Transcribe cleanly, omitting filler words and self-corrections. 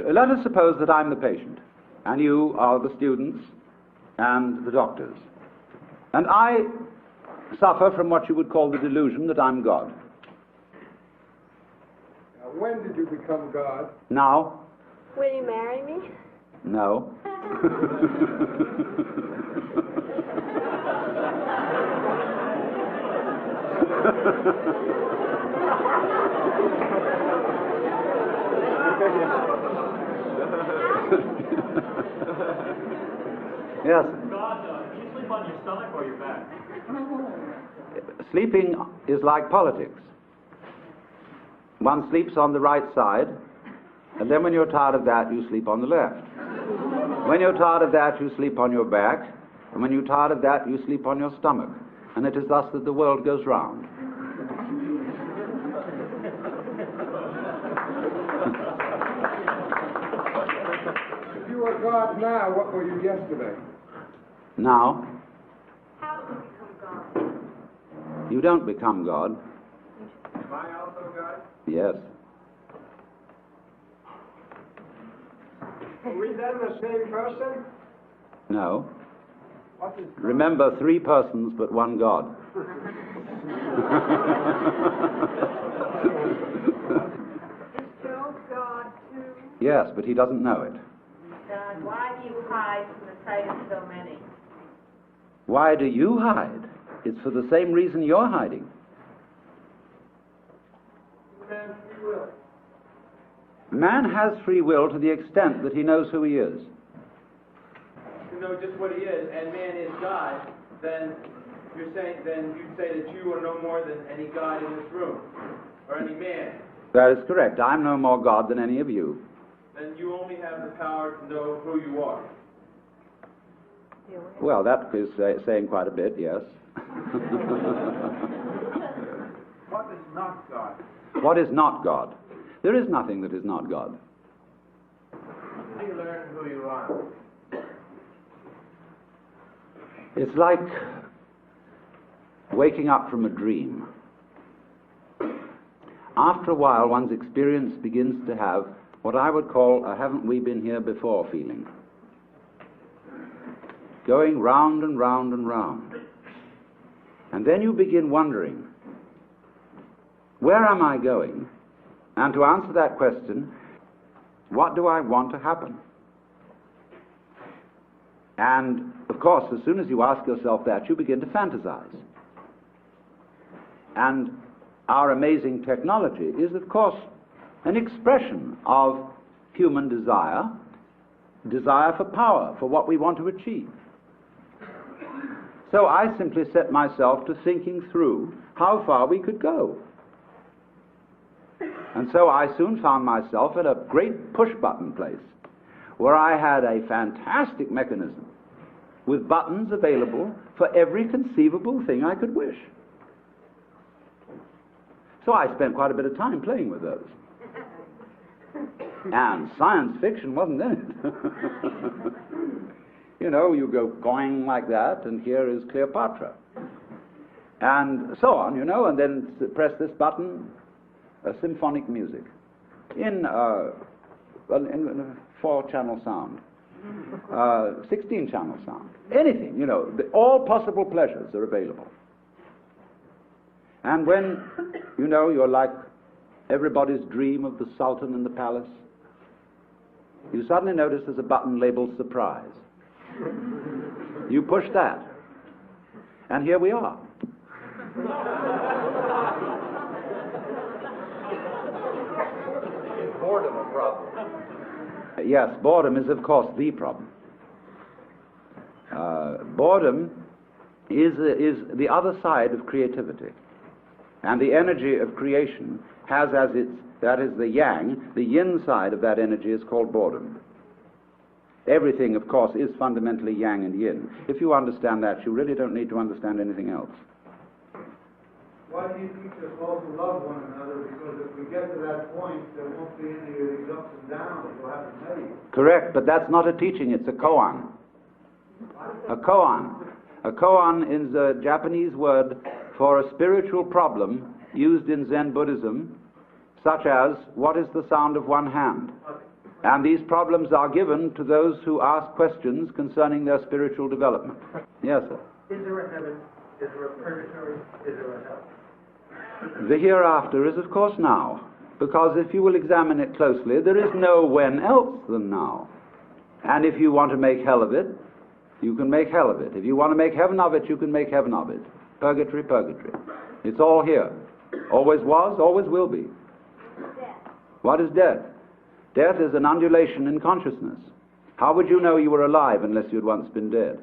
Let us suppose that I'm the patient, and you are the students and the doctors. And I suffer from what you would call the delusion that I'm God. Now, when did you become God? Now? Will you marry me? No. Yes. God, do you sleep on your stomach or your back? Sleeping is like politics. One sleeps on the right side, and then when you're tired of that, you sleep on the left. When you're tired of that, you sleep on your back, and when you're tired of that, you sleep on your stomach. And it is thus that the world goes round. If you were God now, what were you yesterday? Now, How do you become God? you don't become God. Am I also God? Yes. Are we then the same person? No. What is God? Remember, 3 persons, but 1 God. Is Job God too? Yes, but he doesn't know it. God, why do you hide from the sight of so many? Why do you hide? It's for the same reason you're hiding. Man's free will. Man has free will to the extent that he knows who he is. To know just what he is, and man is God, then you'd say that you are no more than any God in this room, or any man. That is correct. I'm no more God than any of you. Then you only have the power to know who you are. Well, that is saying quite a bit, yes. What is not God? What is not God? There is nothing that is not God. How do you learn who you are? It's like waking up from a dream. After a while, one's experience begins to have what I would call a haven't we been here before feeling. Going round and round and round. And then you begin wondering, where am I going? And to answer that question, what do I want to happen? And, of course, as soon as you ask yourself that, you begin to fantasize. And our amazing technology is, of course, an expression of human desire for power, for what we want to achieve. So I simply set myself to thinking through how far we could go. And so I soon found myself at a great push-button place, where I had a fantastic mechanism with buttons available for every conceivable thing I could wish. So I spent quite a bit of time playing with those. And science fiction wasn't in it. You know, you go going like that, and here is Cleopatra. And so on, you know, and then press this button, symphonic music in 4-channel sound, 16-channel sound, anything, you know, all possible pleasures are available. And when, you know, you're like everybody's dream of the Sultan in the palace, you suddenly notice there's a button labeled surprise. You push that, and here we are. Is boredom a problem? Yes, boredom is, of course, the problem. Boredom is the other side of creativity. And the energy of creation has as its, that is the yang, the yin side of that energy is called boredom. Everything, of course, is fundamentally yang and yin. If you understand that, you really don't need to understand anything else. Why do you teach us all to love one another? Because if we get to that point, there won't be any of these ups and downs. We'll have to tell you. Correct, but that's not a teaching, it's a koan. A koan. A koan is a Japanese word for a spiritual problem used in Zen Buddhism, such as, what is the sound of one hand? And these problems are given to those who ask questions concerning their spiritual development. Yes, sir. Is there a heaven? Is there a purgatory? Is there a hell? The hereafter is, of course, now. Because if you will examine it closely, there is no when else than now. And if you want to make hell of it, you can make hell of it. If you want to make heaven of it, you can make heaven of it. Purgatory, purgatory. It's all here. Always was, always will be. What is death? Death is an undulation in consciousness. How would you know you were alive unless you'd once been dead?